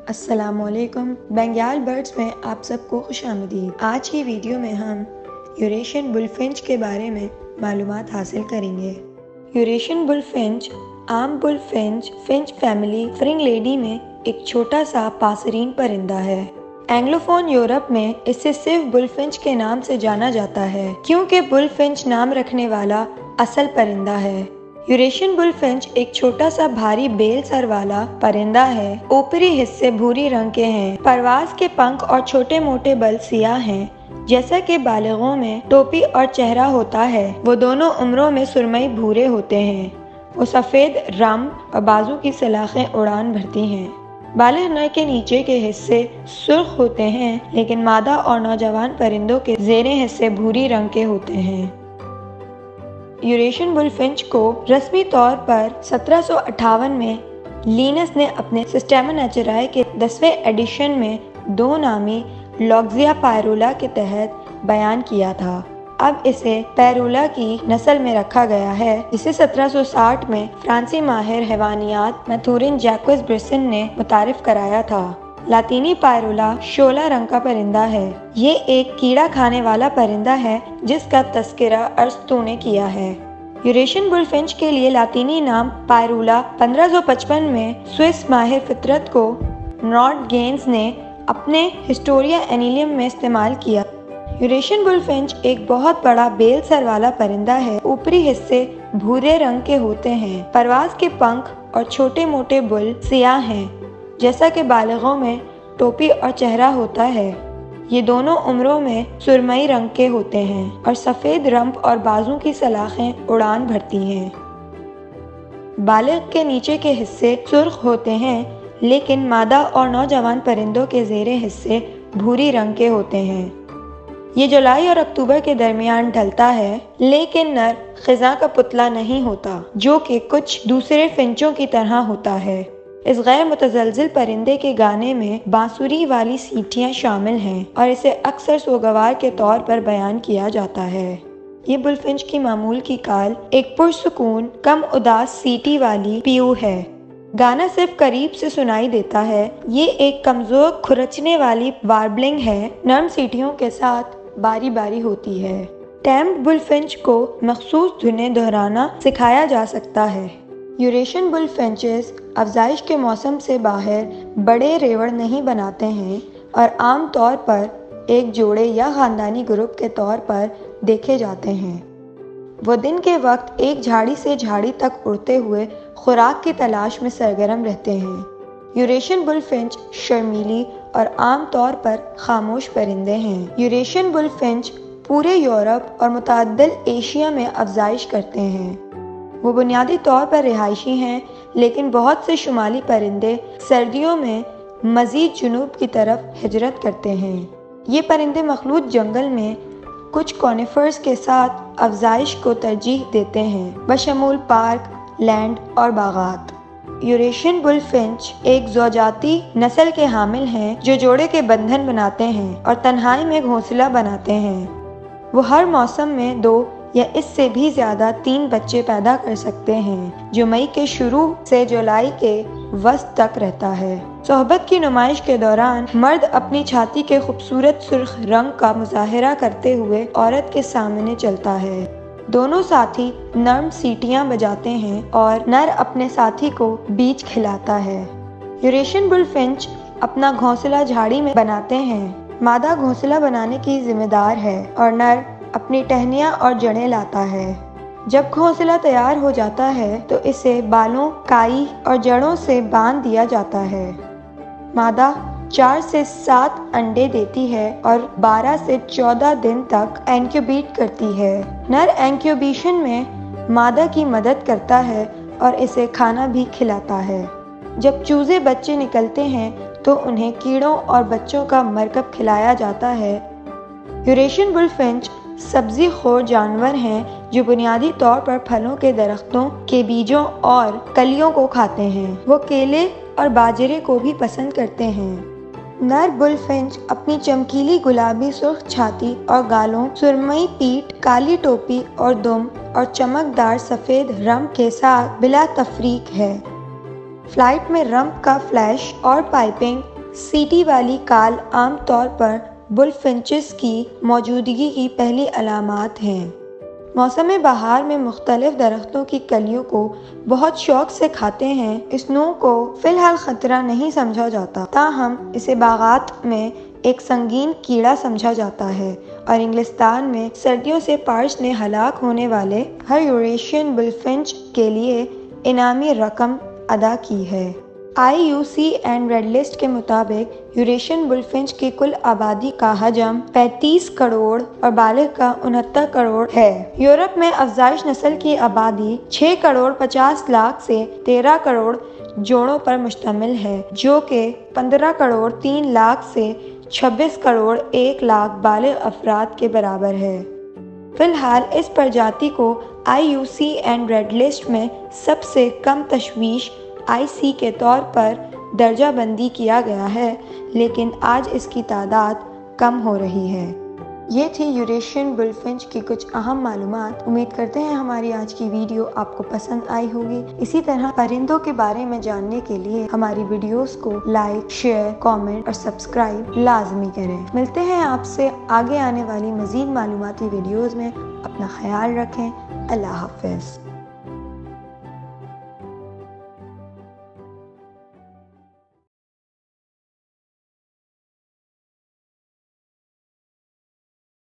अस्सलामुअलैकुम। बेंगाल बर्ड्स में आप सबको खुशामदीद। आज की वीडियो में हम यूरेशियन बुलफिंच के बारे में मालूमात हासिल करेंगे। यूरेशियन बुलफिंच आम बुलफिंच फिंच फैमिली फ्रिंग लेडी में एक छोटा सा पासरीन परिंदा है। एंग्लोफोन यूरोप में इसे सिर्फ बुलफिंच के नाम से जाना जाता है, क्योंकि बुलफिंच नाम रखने वाला असल परिंदा है। यूरेशियन बुलफिंच एक छोटा सा भारी बेल सर वाला परिंदा है। ऊपरी हिस्से भूरी रंग के हैं। परवाज के पंख और छोटे मोटे बल सियाह हैं। जैसा कि बालिगों में टोपी और चेहरा होता है, वो दोनों उम्रों में सुरमई भूरे होते हैं। वो सफेद रंप और बाजू की सलाखें उड़ान भरती हैं। बालिग नर के नीचे के हिस्से सुर्ख होते हैं, लेकिन मादा और नौजवान परिंदों के ज़ेरे हिस्से भूरी रंग के होते हैं। यूरेशियन बुलफिंच को रस्मी तौर पर 1758 में लिनस ने अपने सिस्टेमा नेचुराe के 10वें एडिशन में दो नामी लॉक्जिया पायरूला के तहत बयान किया था। अब इसे पैरूला की नस्ल में रखा गया है, जिसे 1760 में फ्रांसी माहिर हैवानियात मैथुरिन जैक्विस ब्रिसन ने मुतारिफ कराया था। लातीनी पायरूला शोला रंग का परिंदा है। ये एक कीड़ा खाने वाला परिंदा है, जिसका तस्करा अरस्तू ने किया है। यूरेशियन बुलफिंच के लिए लातीनी नाम पायरूला 1555 में स्विस माहिर फितरत को नॉर्ड गेन्स ने अपने हिस्टोरिया एनिलियम में इस्तेमाल किया। यूरेशियन बुलफिंच एक बहुत बड़ा बेल सर वाला परिंदा है। ऊपरी हिस्से भूरे रंग के होते हैं। परवाज के पंख और छोटे मोटे बुल सियाह हैं। जैसा कि बालिगों में टोपी और चेहरा होता है, ये दोनों उम्रों में सुरमई रंग के होते हैं और सफ़ेद रंप और बाजू की सलाखें उड़ान भरती हैं। बालिग के नीचे के हिस्से सुर्ख होते हैं, लेकिन मादा और नौजवान परिंदों के ज़ेरे हिस्से भूरी रंग के होते हैं। ये जुलाई और अक्टूबर के दरमियान ढलता है, लेकिन नर खिज़ा का पुतला नहीं होता, जो कि कुछ दूसरे फिंचों की तरह होता है। इस गैर मुतज़लज़िल परिंदे के गाने में बांसुरी वाली सीटियाँ शामिल हैं और इसे अक्सर सोगवार के तौर पर बयान किया जाता है। ये बुलफिंच की मामूल की काल एक पुरसुकून कम उदास सीटी वाली पीऊ है। गाना सिर्फ करीब से सुनाई देता है। ये एक कमजोर खुरचने वाली वार्बलिंग है, नरम सीटियों के साथ बारी बारी होती है। टैम्ड बुलफिंच को मखसूस धुनें दोहराना सिखाया जा सकता है। यूरेशियन बुलफिंचेस अफजाइश के मौसम से बाहर बड़े रेवड़ नहीं बनाते हैं और आम तौर पर एक जोड़े या ख़ानदानी ग्रुप के तौर पर देखे जाते हैं। वो दिन के वक्त एक झाड़ी से झाड़ी तक उड़ते हुए खुराक की तलाश में सरगर्म रहते हैं। यूरेशियन बुलफिंच शर्मीली और आम तौर पर खामोश परिंदे हैं। यूरेशियन बुलफिंच पूरे यूरोप और मुतअद्दिल एशिया में अफजाइश करते हैं। वो बुनियादी तौर पर रिहायशी हैं, लेकिन बहुत से शुमाली परिंदे सर्दियों में मज़ीद जुनूब की तरफ हिजरत करते हैं। ये परिंदे मखलूत जंगल में कुछ कॉनिफर्स के साथ अफजाइश को तरजीह देते हैं, बशमूल पार्क, लैंड और बागात। यूरेशियन बुलफिंच एक ज़ौजाती नस्ल के हामिल हैं, जो जोड़े के बंधन बनाते हैं और तन्हाई में घोंसला बनाते हैं। वो हर मौसम में 2 या इससे भी ज्यादा 3 बच्चे पैदा कर सकते हैं, जो मई के शुरू से जुलाई के वस्त तक रहता है। सोहबत की नुमाइश के दौरान मर्द अपनी छाती के खूबसूरत सुर्ख रंग का मुजाहिरा करते हुए औरत के सामने चलता है। दोनों साथी नर्म सीटियां बजाते हैं और नर अपने साथी को बीज खिलाता है। यूरेशियन बुलफिंच अपना घोंसला झाड़ी में बनाते हैं। मादा घोंसला बनाने की जिम्मेदार है और नर अपनी टहनियाँ और जड़ें लाता है। जब घोंसला तैयार हो जाता है तो इसे बालों, काई और जड़ों से बांध दिया जाता है। मादा 4 से 7 अंडे देती है और 12 से 14 दिन तक इंक्यूबेट करती है। नर इंक्यूबेशन में मादा की मदद करता है और इसे खाना भी खिलाता है। जब चूजे बच्चे निकलते हैं तो उन्हें कीड़ों और बच्चों का मरकब खिलाया जाता है। यूरेशियन बुलफिंच सब्जी खोर जानवर हैं, जो बुनियादी तौर पर फलों के दरख्तों के बीजों और कलियों को खाते हैं। वो केले और बाजरे को भी पसंद करते हैं। नर बुलफिंच अपनी चमकीली गुलाबी सुर्ख छाती और गालों, सुरमई पीठ, काली टोपी और दुम और चमकदार सफ़ेद रंग के साथ बिला तफरीक है। फ्लाइट में रंप का फ्लैश और पाइपिंग सीटी वाली काल आमतौर पर बुलफिंचेस की मौजूदगी की पहली अलामात हैं। मौसम बहार में मुख्तलिफ दरख्तों की कलियों को बहुत शौक से खाते हैं। स्नो को फिलहाल खतरा नहीं समझा जाता, ताहम इसे बागात में एक संगीन कीड़ा समझा जाता है और इंग्लिस्तान में सर्दियों से पार्च ने हलाक होने वाले हर यूरेशियन बुलफिंच के लिए इनामी रकम अदा की है। IUCN रेड लिस्ट के मुताबिक यूरेशियन बुलफिंच की कुल आबादी का हजम 35 करोड़ और बालिग का 69 करोड़ है। यूरोप में अफजाइश नस्ल की आबादी 6 करोड़ 50 लाख से 13 करोड़ जोड़ों पर मुश्तमिल है, जो कि 15 करोड़ 3 लाख से 26 करोड़ 1 लाख बालिग अफराद के बराबर है। फिलहाल इस प्रजाति को IUCN रेड लिस्ट में सबसे कम तशवीश IC के तौर पर दर्जा बंदी किया गया है, लेकिन आज इसकी तादाद कम हो रही है। ये थी यूरेशियन बुलफिंच की कुछ अहम मालूमात। उम्मीद करते हैं हमारी आज की वीडियो आपको पसंद आई होगी। इसी तरह परिंदों के बारे में जानने के लिए हमारी वीडियोस को लाइक, शेयर, कमेंट और सब्सक्राइब लाजमी करें। मिलते हैं आपसे आगे आने वाली मजीद मालूमाती वीडियोस में। अपना ख्याल रखें। अल्लाह हाफ़िज़।